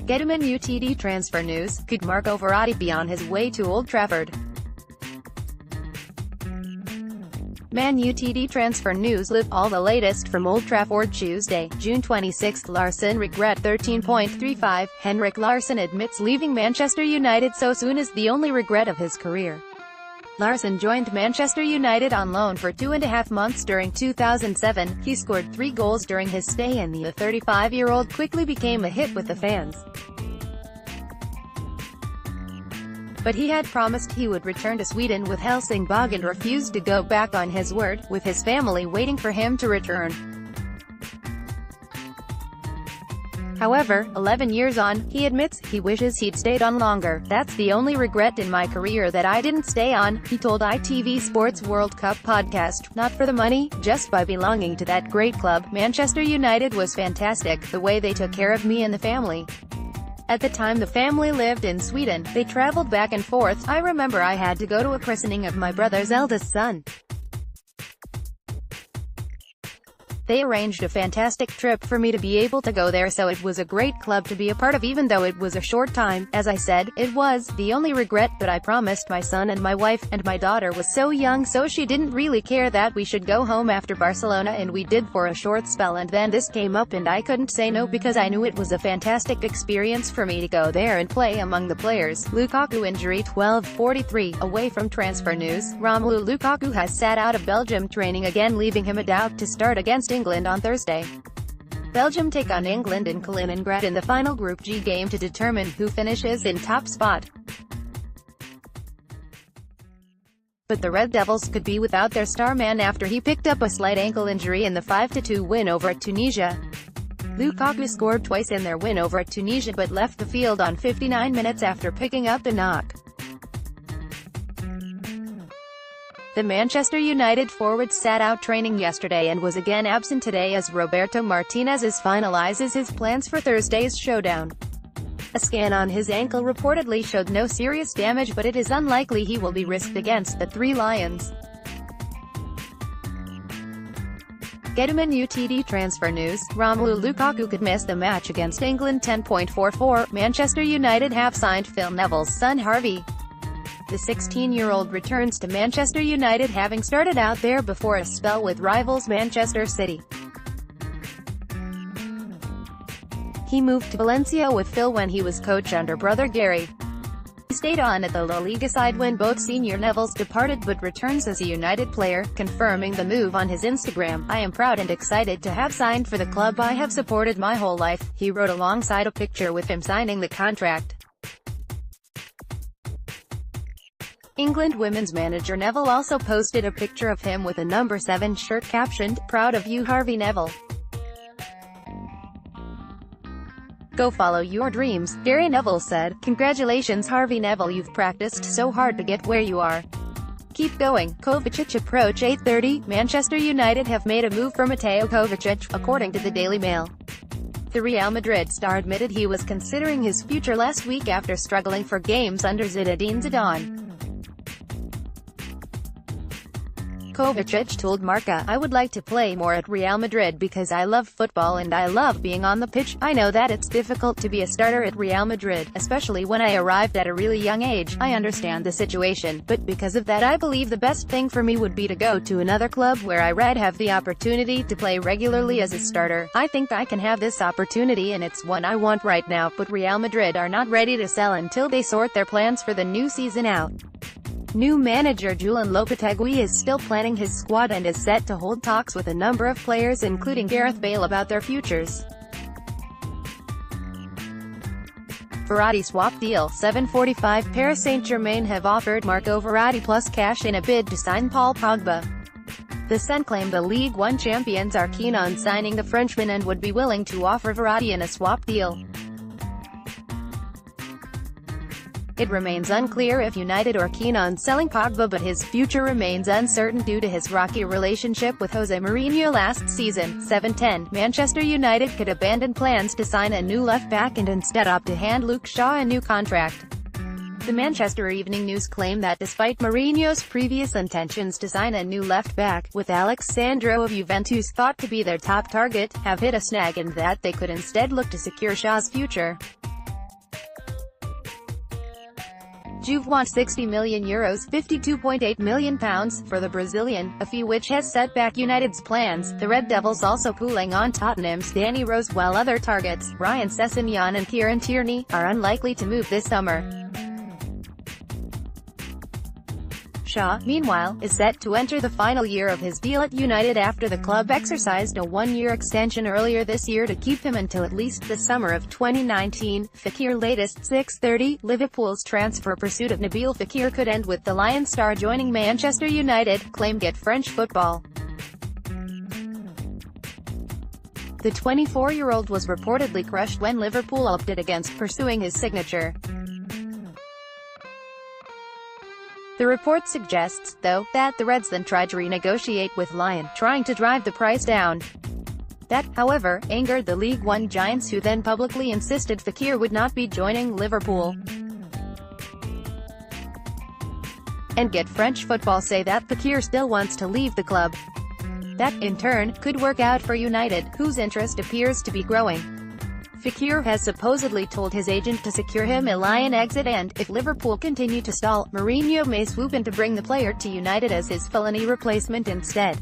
GETTYMan Utd transfer news: could Marco Verratti be on his way to Old Trafford? Man Utd transfer news. All the latest from Old Trafford Tuesday, June 26. Larsson regret 13.35. Henrik Larsson admits leaving Manchester United so soon is the only regret of his career. Larsson joined Manchester United on loan for 2.5 months during 2007. He scored 3 goals during his stay, and the 35-year-old quickly became a hit with the fans. But he had promised he would return to Sweden with Helsingbo and refused to go back on his word, with his family waiting for him to return. However, 11 years on, he admits he wishes he'd stayed on longer. "That's the only regret in my career, that I didn't stay on," he told ITV Sports World Cup podcast. "Not for the money, just by belonging to that great club. Manchester United was fantastic, the way they took care of me and the family. At the time the family lived in Sweden, they traveled back and forth. I remember I had to go to a christening of my brother's eldest son. They arranged a fantastic trip for me to be able to go there, so it was a great club to be a part of, even though it was a short time. As I said, it was the only regret, but I promised my son and my wife, and my daughter was so young, so she didn't really care that we should go home after Barcelona, and we did for a short spell, and then this came up and I couldn't say no because I knew it was a fantastic experience for me to go there and play among the players." Lukaku injury. 12:43. Away from transfer news, Romelu Lukaku has sat out of Belgium training again, leaving him a doubt to start against England on Thursday. Belgium take on England in Kaliningrad in the final Group G game to determine who finishes in top spot. But the Red Devils could be without their star man after he picked up a slight ankle injury in the 5-2 win over Tunisia. Lukaku scored twice in their win over Tunisia but left the field on 59 minutes after picking up a knock. The Manchester United forward sat out training yesterday and was again absent today as Roberto Martinez finalizes his plans for Thursday's showdown. A scan on his ankle reportedly showed no serious damage, but it is unlikely he will be risked against the Three Lions. GETTYMan Utd transfer news: Romelu Lukaku could miss the match against England. 10.44. Manchester United have signed Phil Neville's son Harvey. The 16-year-old returns to Manchester United, having started out there before a spell with rivals Manchester City. He moved to Valencia with Phil when he was coach under brother Gary. He stayed on at the La Liga side when both senior Nevilles departed, but returns as a United player, confirming the move on his Instagram. "I am proud and excited to have signed for the club I have supported my whole life," he wrote alongside a picture with him signing the contract. England women's manager Neville also posted a picture of him with a number 7 shirt captioned, "Proud of you, Harvey Neville. Go follow your dreams," Gary Neville said. "Congratulations, Harvey Neville, you've practiced so hard to get where you are. Keep going." Kovacic approach. 8:30. Manchester United have made a move for Mateo Kovacic, according to the Daily Mail. The Real Madrid star admitted he was considering his future last week after struggling for games under Zinedine Zidane. Kovacic told Marca, "I would like to play more at Real Madrid because I love football and I love being on the pitch. I know that it's difficult to be a starter at Real Madrid, especially when I arrived at a really young age. I understand the situation, but because of that I believe the best thing for me would be to go to another club where I'd have the opportunity to play regularly as a starter. I think I can have this opportunity and it's one I want right now, but Real Madrid are not ready to sell until they sort their plans for the new season out." New manager Julen Lopetegui is still planning his squad and is set to hold talks with a number of players, including Gareth Bale, about their futures. Verratti swap deal. 7:45. Paris Saint-Germain have offered Marco Verratti plus cash in a bid to sign Paul Pogba. The Sun claim the Ligue 1 champions are keen on signing the Frenchman and would be willing to offer Verratti in a swap deal. It remains unclear if United are keen on selling Pogba, but his future remains uncertain due to his rocky relationship with Jose Mourinho last season. 7:10. Manchester United could abandon plans to sign a new left-back and instead opt to hand Luke Shaw a new contract. The Manchester Evening News claim that despite Mourinho's previous intentions to sign a new left-back, with Alex Sandro of Juventus thought to be their top target, have hit a snag and that they could instead look to secure Shaw's future. Juve want €60 million (£52.8 million) for the Brazilian, a fee which has set back United's plans. The Red Devils also pulling on Tottenham's Danny Rose, while other targets, Ryan Sessegnon and Kieran Tierney, are unlikely to move this summer. Shaw, meanwhile, is set to enter the final year of his deal at United after the club exercised a one-year extension earlier this year to keep him until at least the summer of 2019. Fekir latest 6:30, Liverpool's transfer pursuit of Nabil Fekir could end with the Lion star joining Manchester United, claimed Get French Football. The 24-year-old was reportedly crushed when Liverpool opted against pursuing his signature. The report suggests, though, that the Reds then tried to renegotiate with Lyon, trying to drive the price down. That, however, angered the League One giants, who then publicly insisted Fekir would not be joining Liverpool. And Get French Football say that Fekir still wants to leave the club. That, in turn, could work out for United, whose interest appears to be growing. Fekir has supposedly told his agent to secure him a Lyon exit, and, if Liverpool continue to stall, Mourinho may swoop in to bring the player to United as his Fellaini replacement instead.